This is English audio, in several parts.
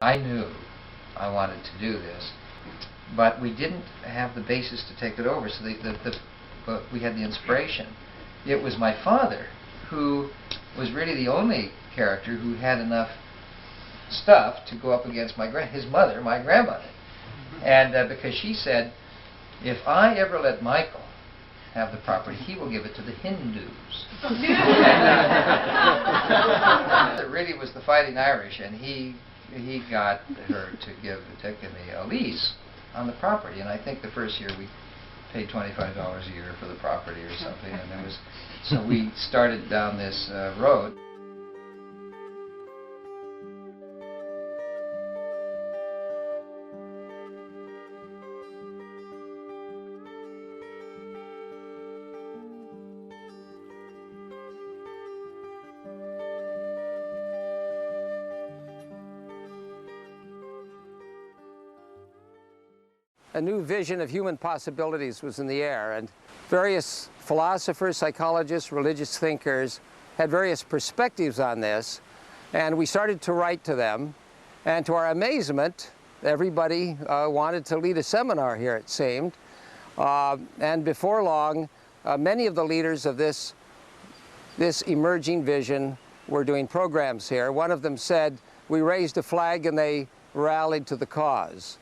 I knew I wanted to do this, but we didn't have the basis to take it over, so but we had the inspiration. It was my father who was really the only character who had enough stuff to go up against his mother, my grandmother. And because she said, if I ever let Michael have the property, he will give it to the Hindus. And, it really was the Fighting Irish, and he got her to give me a lease on the property. And I think the first year we paid $25 a year for the property or something, and it was so we started down this road. A new vision of human possibilities was in the air, and various philosophers, psychologists, religious thinkers had various perspectives on this, and we started to write to them, and to our amazement, everybody wanted to lead a seminar here, it seemed, and before long, many of the leaders of this emerging vision were doing programs here. One of them said, we raised a flag and they rallied to the cause.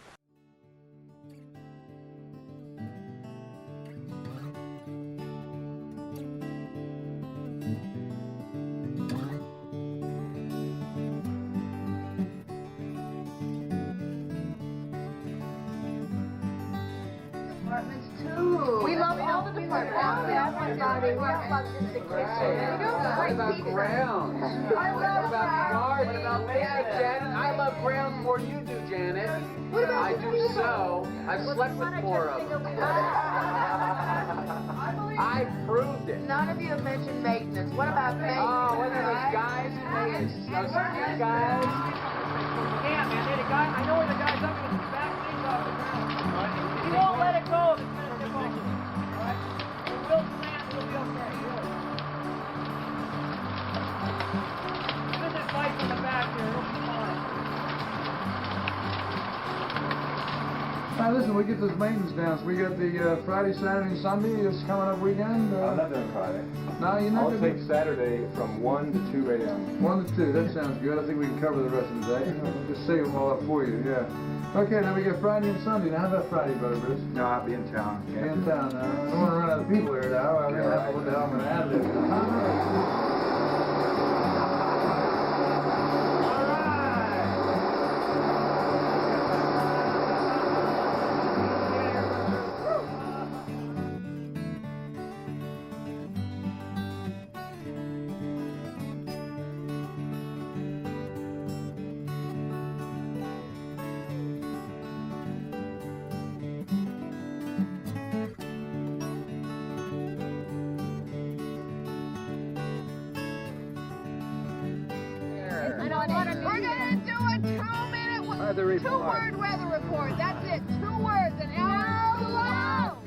We love all the departments. Everybody works on this in kitchen. What about grounds? I love What about garden? What about basic, Janet? I love grounds more than you do, Janet. I do so. I've slept with 4 of them. I proved it. None of you have mentioned maintenance. What about maintenance? Oh, what are those guys who made us? Those cute guys? Yeah, man, the guy, I know where the guy's up with the back things off the ground. He won't let it go if it's going to tip over. Right? We'll plant, we'll be okay. This is light from the back here, it'll be fine. Now listen, we get this maintenance down. So we got the Friday, Saturday, and Sunday. This coming up weekend. I'm not doing Friday. No, you're not. I'll take Saturday from 1 to 2 a.m. 1 to 2. That sounds good. I think we can cover the rest of the day. Just save them all up for you. Yeah. Okay, now we got Friday and Sunday. Now, how about Friday, Brother Bruce? No, I'll be in town. Be in town now. I don't want to run out of people here now. I'm going to have to put down an ad-lib. We're going to do a 2-minute, two-word weather report. That's it. 2 words. An hour.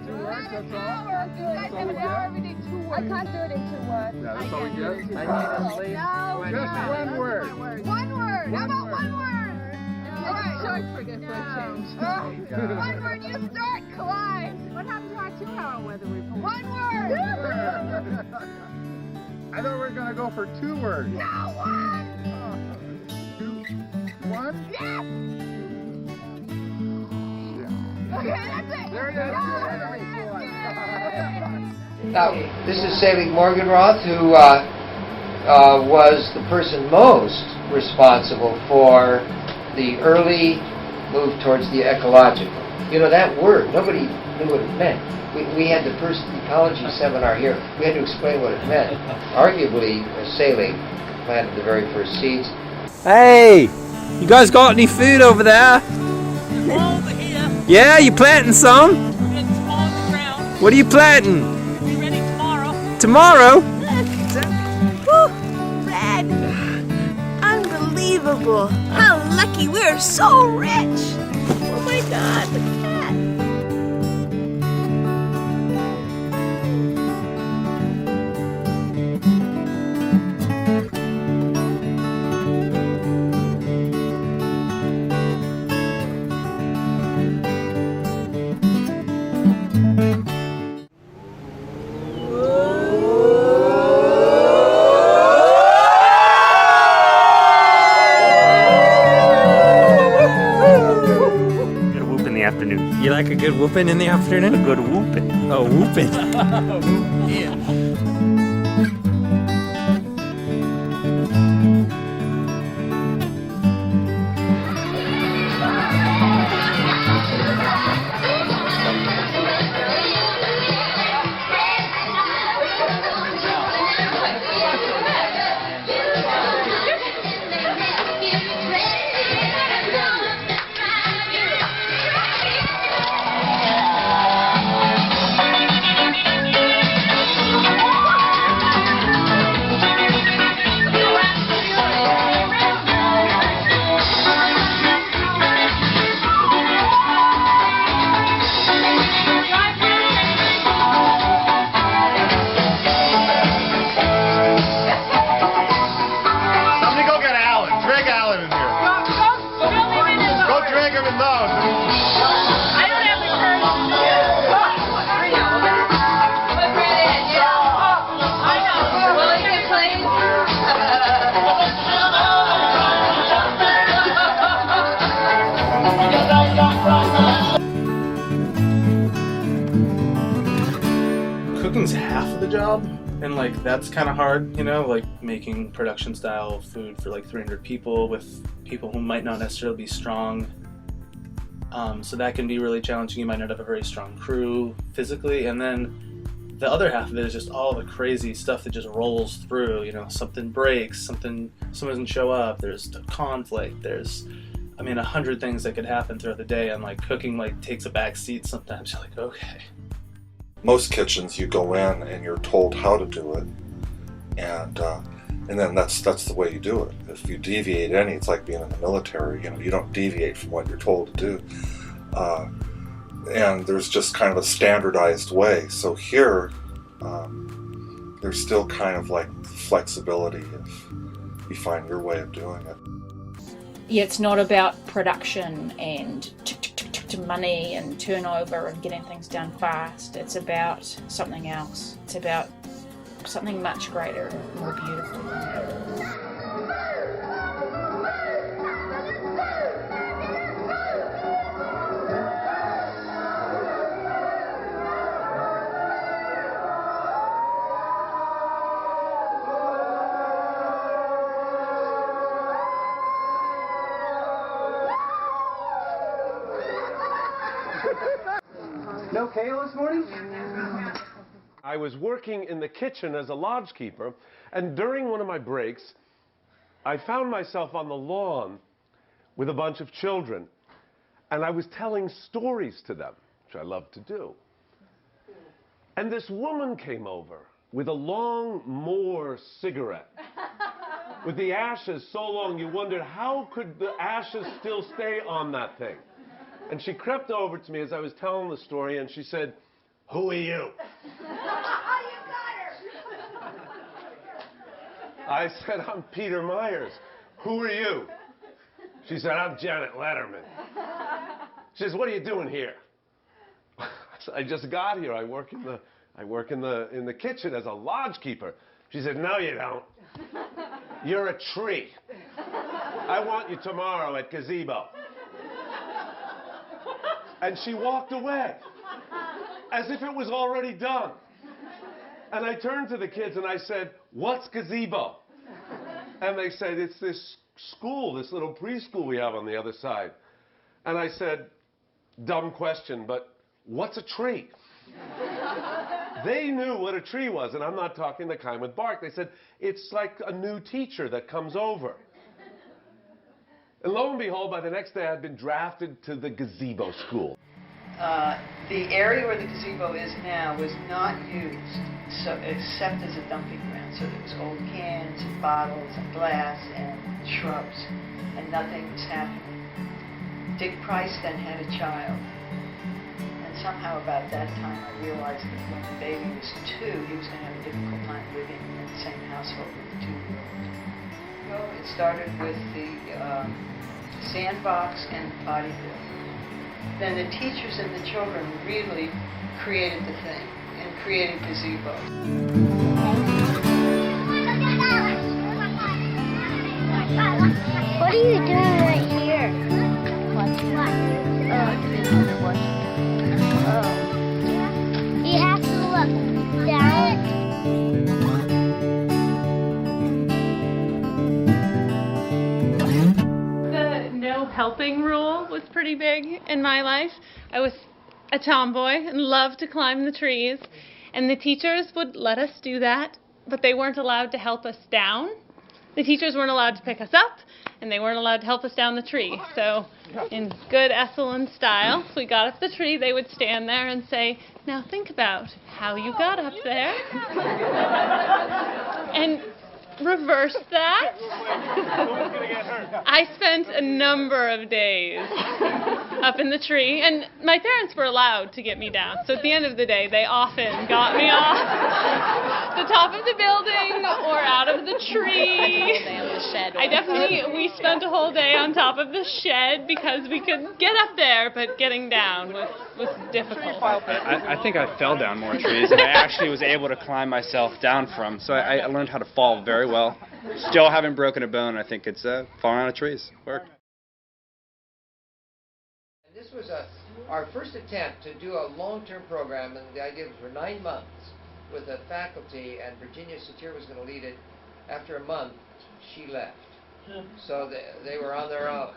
2 words, that's all? You guys have an hour every day, 2 words. I can't do it in 2 words. Yeah, that's all we get? No. Just 1 word. 1 word. How about 1 word? All right. Short for a change. 1 word. You start, Clyde. What happened to our 2-hour weather report? 1 word. I thought we were going to go for 2 words. No, 1. 2, 1? Yes. Okay, that's it. There it is. Now, this is Esalen Morgenroth, who was the person most responsible for the early move towards the ecological. You know, that word, nobody knew what it meant. We had the first ecology seminar here. We had to explain what it meant. Arguably, Esalen planted the very first seeds. Hey, you guys got any food over there? Over here, Yeah, you planting some? it's on the ground. What are you planting? We'll be ready tomorrow. Tomorrow? Woo! Red! Unbelievable! How lucky! We're so rich! Oh my God, the cat! good whooping in the afternoon? A good whooping. Oh, whooping. Yeah. Cooking's half of the job, and like that's kind of hard, you know, like making production style food for like 300 people with people who might not necessarily be strong. So that can be really challenging. You might not have a very strong crew physically, and then the other half of it is just all the crazy stuff that just rolls through. You know, something breaks, someone doesn't show up, there's a conflict, there's, I mean, 100 things that could happen throughout the day, and like cooking like takes a back seat sometimes. You're like, okay. Most kitchens you go in and you're told how to do it, and then that's the way you do it. If you deviate any, it's like being in the military. You know, you don't deviate from what you're told to do, and there's just kind of a standardized way. So here, there's still kind of like flexibility if you find your way of doing it. Yeah, it's not about production and money and turnover and getting things done fast. It's about something else. It's about something much greater and more beautiful. No kale this morning? I was working in the kitchen as a lodgekeeper, and during one of my breaks, I found myself on the lawn with a bunch of children, and I was telling stories to them, which I love to do. And this woman came over with a long Moor cigarette, with the ashes so long you wondered how could the ashes still stay on that thing. And she crept over to me as I was telling the story, and she said, "Who are you?" I said, "I'm Peter Myers." "Who are you?" She said, "I'm Janet Letterman." She says, "What are you doing here?" I said, "I just got here. I work in the kitchen as a lodgekeeper." She said, "No, you don't. You're a tree. I want you tomorrow at gazebo." And she walked away, as if it was already done. And I turned to the kids and I said, "What's gazebo?" And they said, "It's this school, this little preschool we have on the other side." And I said, "Dumb question, but what's a tree?" They knew what a tree was, and I'm not talking the kind with bark. They said, "It's like a new teacher that comes over." And lo and behold, by the next day, I'd been drafted to the gazebo school. The area where the gazebo is now was not used except as a dumping ground. So there was old cans and bottles and glass and shrubs, and nothing was happening. Dick Price then had a child. And somehow about that time, I realized that when the baby was 2, he was going to have a difficult time living in the same household with the 2-year-old. It started with the sandbox and the potty bill. Then the teachers and the children really created the thing and created gazebo. What are you doing right here? helping rule was pretty big in my life. I was a tomboy and loved to climb the trees, and the teachers would let us do that, but they weren't allowed to help us down. The teachers weren't allowed to pick us up, and they weren't allowed to help us down the tree. So in good Esalen style, if we got up the tree, they would stand there and say, "Now think about how you got up there." And reverse that. I spent a number of days up in the tree, and my parents were allowed to get me down. So at the end of the day, they often got me off the top of the building or out of the tree. We spent a whole day on top of the shed because we could get up there, but getting down was difficult. I think I fell down more trees than I actually was able to climb myself down from. So I learned how to fall very well. Still haven't broken a bone. I think it's falling out of trees. Worked. This was our first attempt to do a long-term program, and the idea was for 9 months with a faculty, and Virginia Satir was going to lead it. After a month, she left. So they were on their own.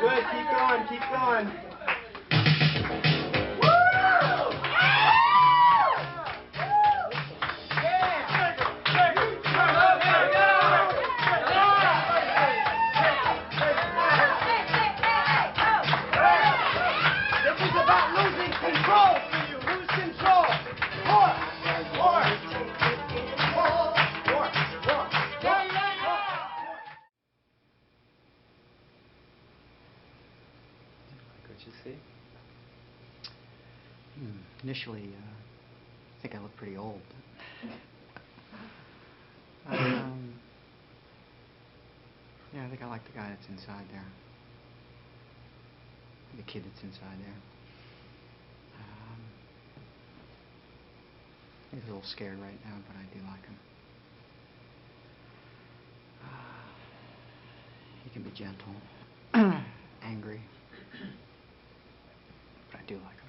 Good, keep going, keep going. Initially, I think I look pretty old. Yeah, I think I like the guy that's inside there. The kid that's inside there. He's a little scared right now, but I do like him. He can be gentle, angry, but I do like him.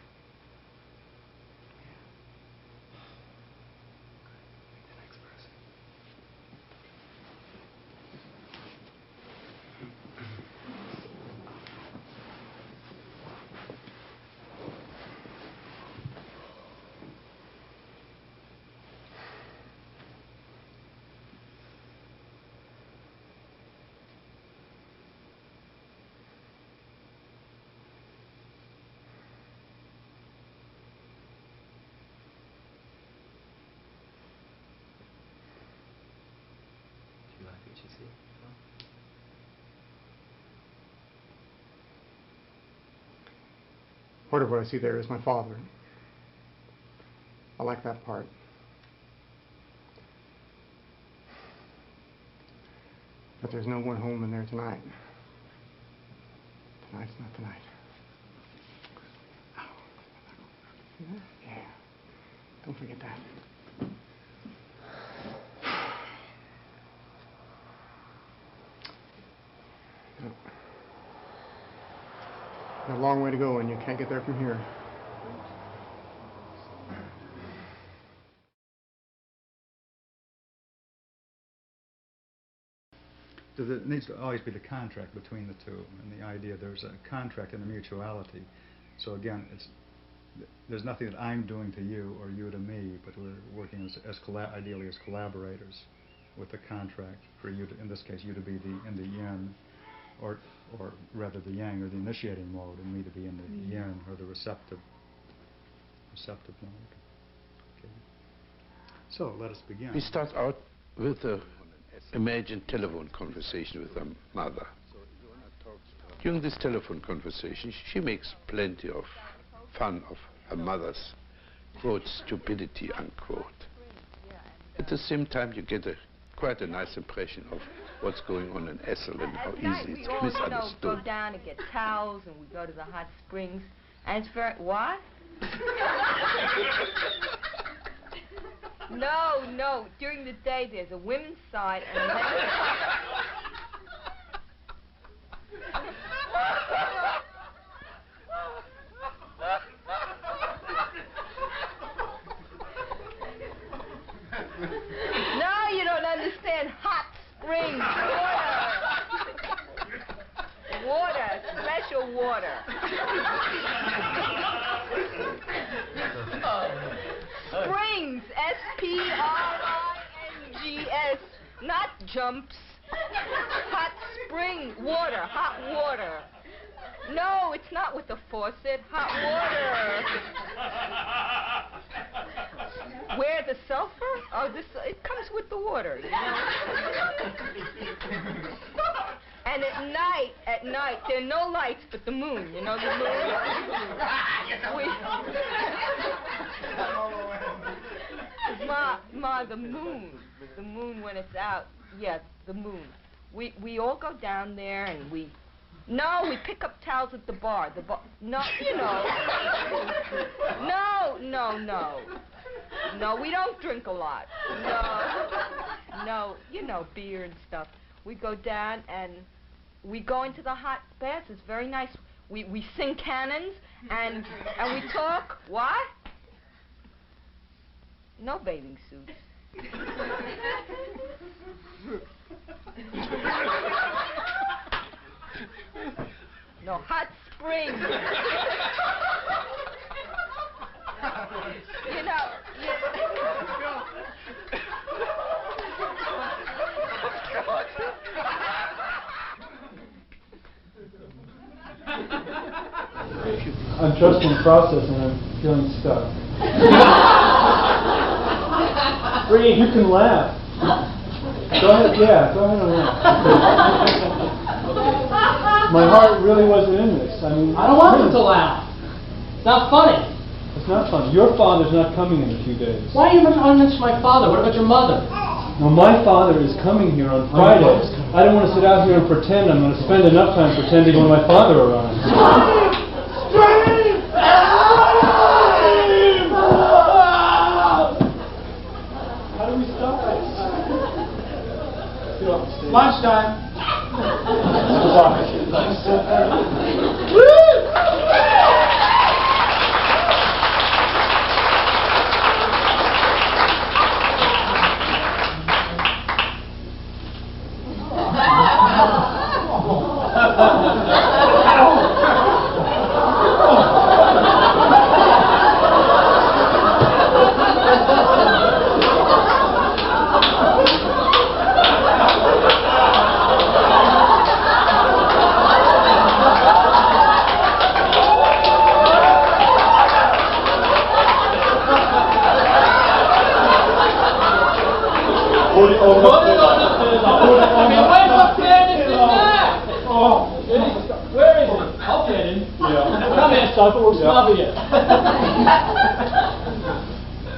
Part of what I see there is my father. I like that part. But there's no one home in there tonight. Tonight's not tonight. Yeah. Don't forget that. Got a long way to go, and you can't get there from here. There needs to always be the contract between the two, and the idea there's a contract and a mutuality. So again, there's nothing that I'm doing to you or you to me, but we're working ideally as collaborators with the contract for you to, in this case, you to be in the yin, or rather the yang, or the initiating mode, and me to be in the yin, or the receptive mode. Okay. So let us begin. We start out with a imagined telephone conversation with her mother. During this telephone conversation, she makes plenty of fun of her mother's, quote, stupidity, unquote. At the same time, you get quite a nice impression of what's going on in Esalen, how easy it's misunderstood. We all go down and get towels, and we go to the hot springs, and it's very... What? No. During the day, there's a women's side and a men's side. saying hot springs, water. Water, special water. Springs, S-P-R-I-N-G-S, not jumps. Hot spring, water, hot water. No, it's not with the faucet, hot water. Where the sulfur? Oh, it comes with the water, you know. And at night, there are no lights but the moon, you know, the moon. Ma, the moon when it's out, yes, the moon. We all go down there and we pick up towels at the bar. No, you know. No, we don't drink a lot. No, you know, beer and stuff. We go down and we go into the hot baths. It's very nice. We sing cannons and we talk. What? No bathing suits. No, hot springs. You know, I'm trusting the process and I'm feeling stuck. Breathe. You can laugh. Go ahead, go ahead and laugh. My heart really wasn't in this. I mean, I don't want them to laugh. It's not funny. It's not funny. Your father's not coming in a few days. Why are you mentioning my father? What about your mother? No, my father is coming here on Friday. I don't want to sit out here and pretend. I'm going to spend enough time pretending when my father arrives. How do we stop this? Lunchtime.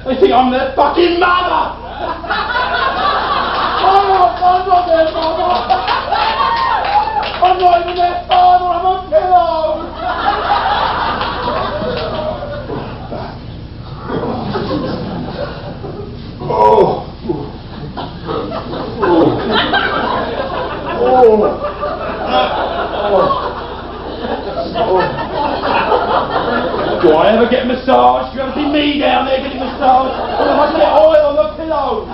They think I'm their fucking mother! I'm not their mother! I'm not even their father, I'm a pillow! Do I ever get massaged? Do you ever see me down there getting massaged? Or am I get oil on the pillows?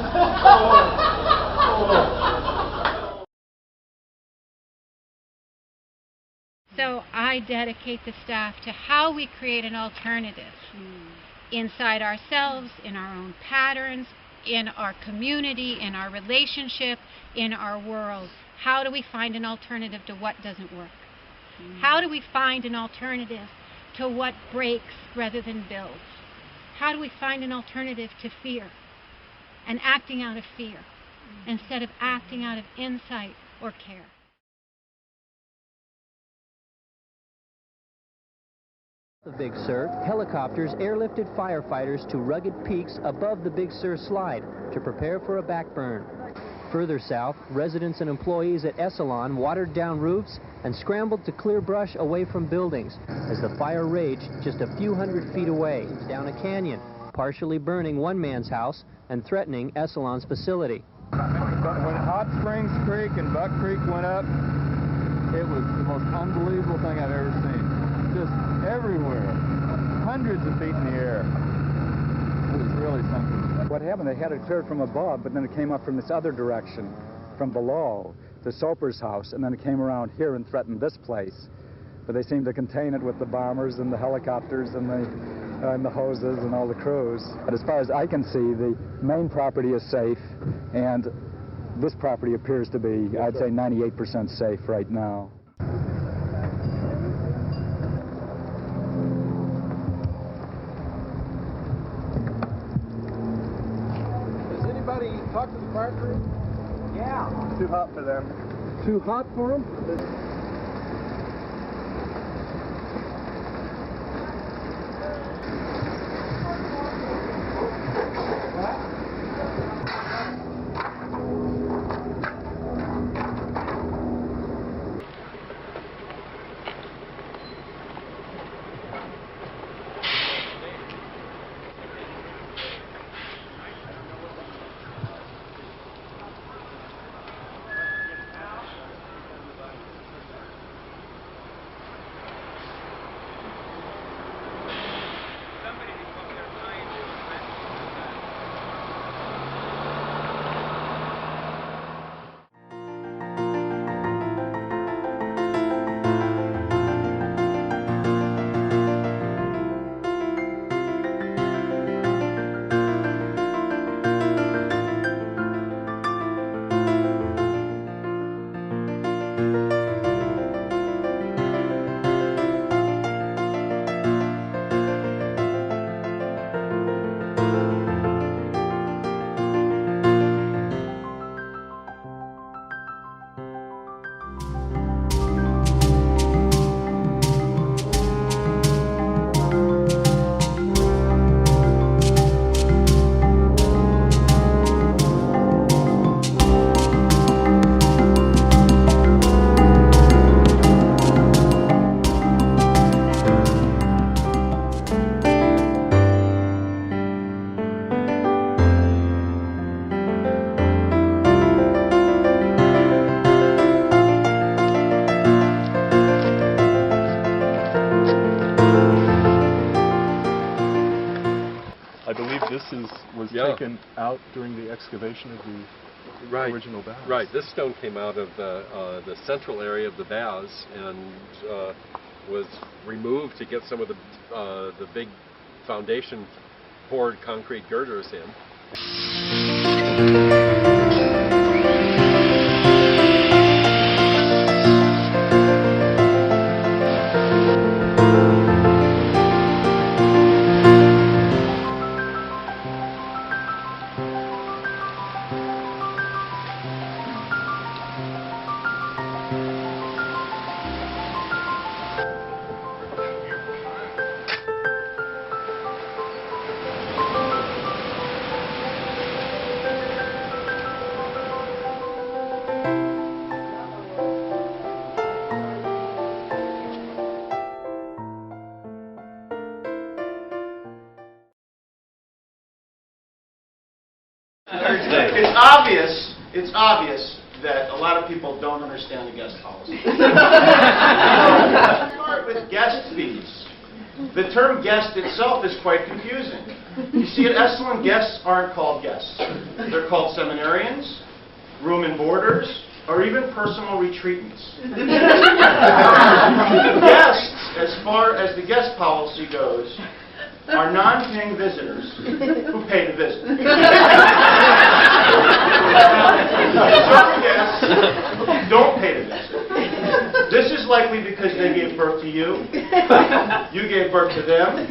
So I dedicate the staff to how we create an alternative inside ourselves, in our own patterns, in our community, in our relationship, in our world. How do we find an alternative to what doesn't work? How do we find an alternative to what breaks rather than builds? How do we find an alternative to fear and acting out of fear instead of acting out of insight or care? The Big Sur, helicopters airlifted firefighters to rugged peaks above the Big Sur slide to prepare for a backburn. Further south, residents and employees at Esalen watered down roofs and scrambled to clear brush away from buildings as the fire raged just a few hundred feet away down a canyon, partially burning one man's house and threatening Esalen's facility. When Hot Springs Creek and Buck Creek went up, it was the most unbelievable thing I've ever seen. Just everywhere, hundreds of feet in the air. It was really something. What happened, they had it cleared from above, but then it came up from this other direction, from below, to Soper's house, and then it came around here and threatened this place. But they seemed to contain it with the bombers and the helicopters and the hoses and all the crews. But as far as I can see, the main property is safe, and this property appears to be, I'd say, 98% safe right now. Does anybody talk to the fire crew? Yeah. Too hot for them. Too hot for them? Was taken out during the excavation of the original baths. Right. This stone came out of the central area of the baths and was removed to get some of the big foundation poured concrete girders in. It's obvious that a lot of people don't understand the guest policy. Let's start with guest fees. The term guest itself is quite confusing. You see, at Esalen, guests aren't called guests. They're called seminarians, room and boarders, or even personal retreatants. Guests, as far as the guest policy goes, are non-paying visitors who pay to visit. Some guests don't pay to visit. This is likely because they gave birth to you. You gave birth to them.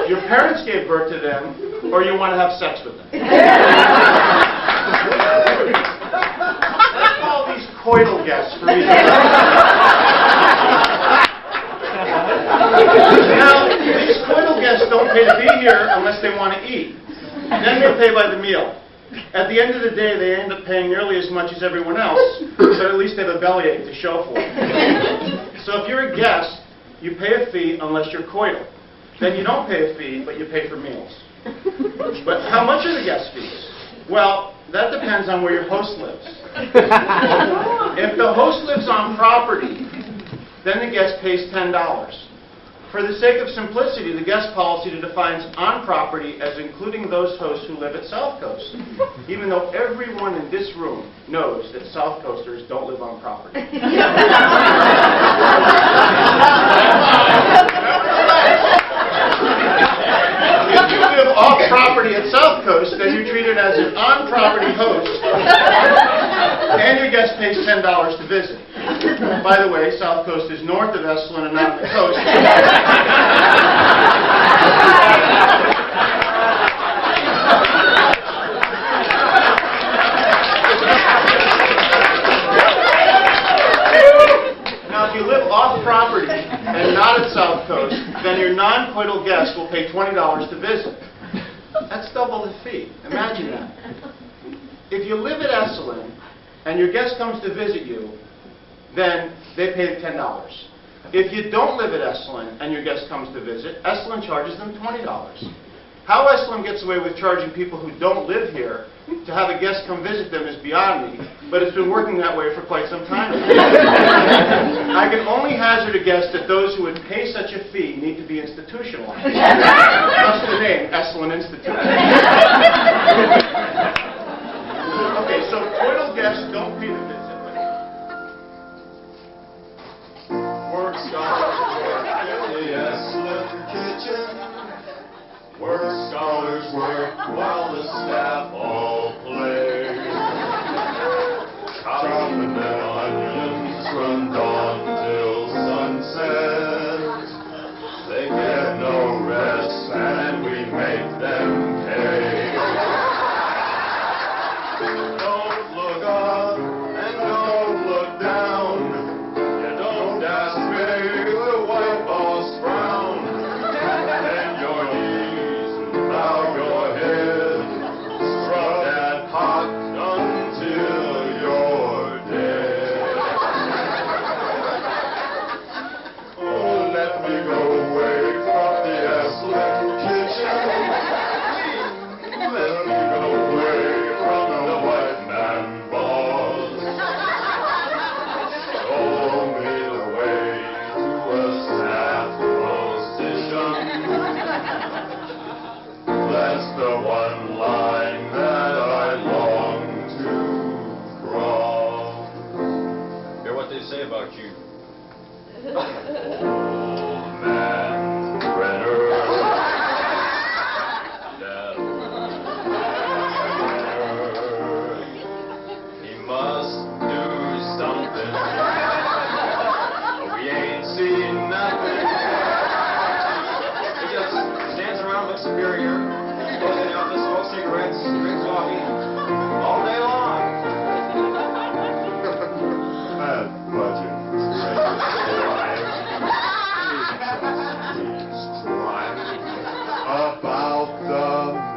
Your parents gave birth to them, or you want to have sex with them. I call these coital guests for reasons. Now, these coital guests don't pay to be here unless they want to eat. Then they pay by the meal. At the end of the day, they end up paying nearly as much as everyone else, but at least they have a bellyache to show for it. So if you're a guest, you pay a fee unless you're coital. Then you don't pay a fee, but you pay for meals. But how much are the guest fees? Well, that depends on where your host lives. If the host lives on property, then the guest pays $10. For the sake of simplicity, the guest policy defines on property as including those hosts who live at South Coast, even though everyone in this room knows that South Coasters don't live on property. If you live off property at South Coast, then you're treated as an on-property host, and your guest pays $10 to visit. By the way, South Coast is north of Esalen and not the coast. Now, if you live off property and not at South Coast, then your non-coital guest will pay $20 to visit. That's double the fee. Imagine that. If you live at Esalen and your guest comes to visit you, then they pay $10. If you don't live at Esalen and your guest comes to visit, Esalen charges them $20. How Esalen gets away with charging people who don't live here to have a guest come visit them is beyond me, but it's been working that way for quite some time. I can only hazard a guess that those who would pay such a fee need to be institutionalized. Thus the name, Esalen Institute. Okay, so coital guests don't pay the visit. Work scholars work in the Esalen kitchen. Work scholars work while the staff all play. Chopping their onions from dawn till sunset. They get no rest and we make them pay. Don't look up and don't look down. You don't ask me, the white boss frown. Bend your knees and bow your head. Scrub that pot until you're dead. Oh, let me go away from the Esalen kitchen. Let me go away from the white man boss. Show me the way to a staff position. That's the one line that I long to cross. Hear what they say about you. Old man Brenner. He must do something. We ain't seen nothing. He just stands around, looks superior, goes in the office, smokes cigarettes, drinks coffee, all day long. That budget about the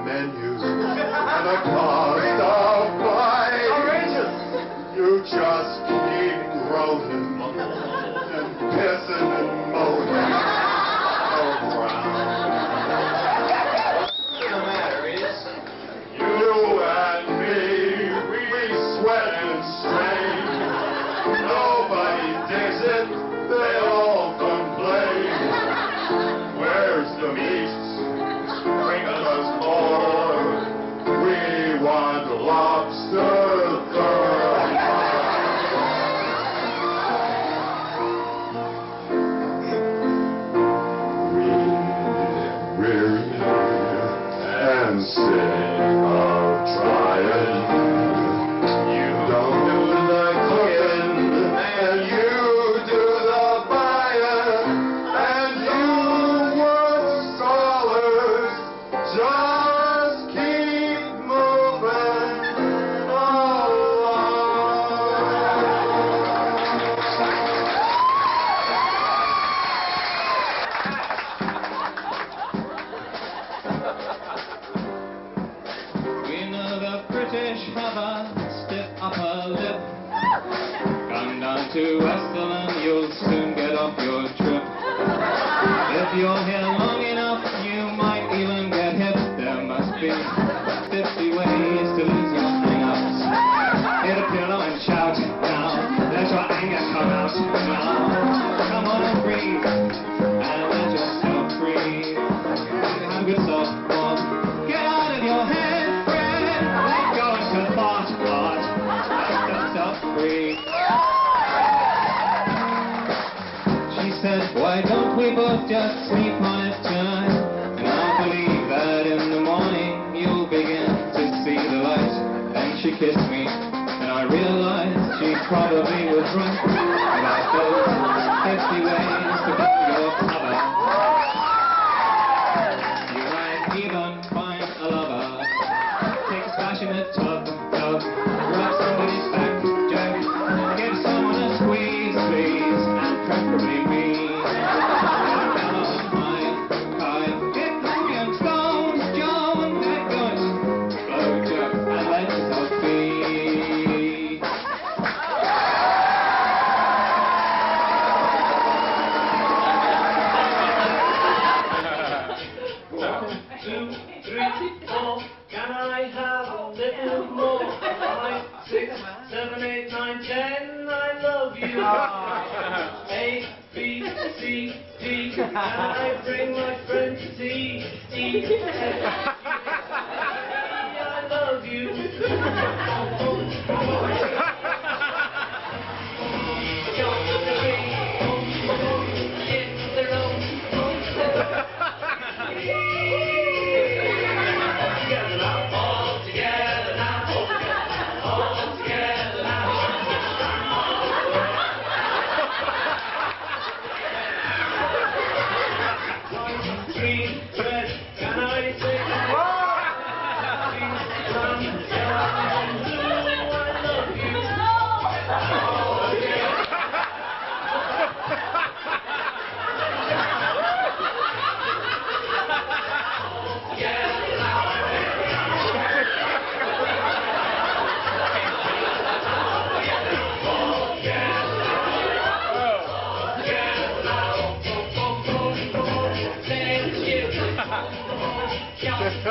menu and the cost of buying. Outrageous! You just keep groaning and pissing and moaning around. What's the matter is, You and me, we sweat and strain. Nobody digs it, they all complain. Where's the meat? Bring us more. We want lobster We're and sick of trying. You don't do the cooking, and you do the buying, and you work scholars just keep moving along. We know the British have a stiff upper lip. Come down to Esalen, you'll soon get off your trip. If you're here long enough, you might even get hit. There must be 50 ways to lose your hang-ups. Hit a pillow and shout now. Let your anger come out now. Come on and breathe and let your hot, hot, set themselves free. She said, why don't we both just sleep on it tonight? And I'll believe that in the morning you'll begin to see the light. Then she kissed me, and I realized she probably was right about those 50 ways to be your lover. You might even find a lover. Take a splash in a tub, rub somebody's back, Jack. Give someone a squeeze, please, and preferably me. A, B, C, D, and I bring my friend C, E, F, I love you.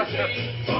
Thank you.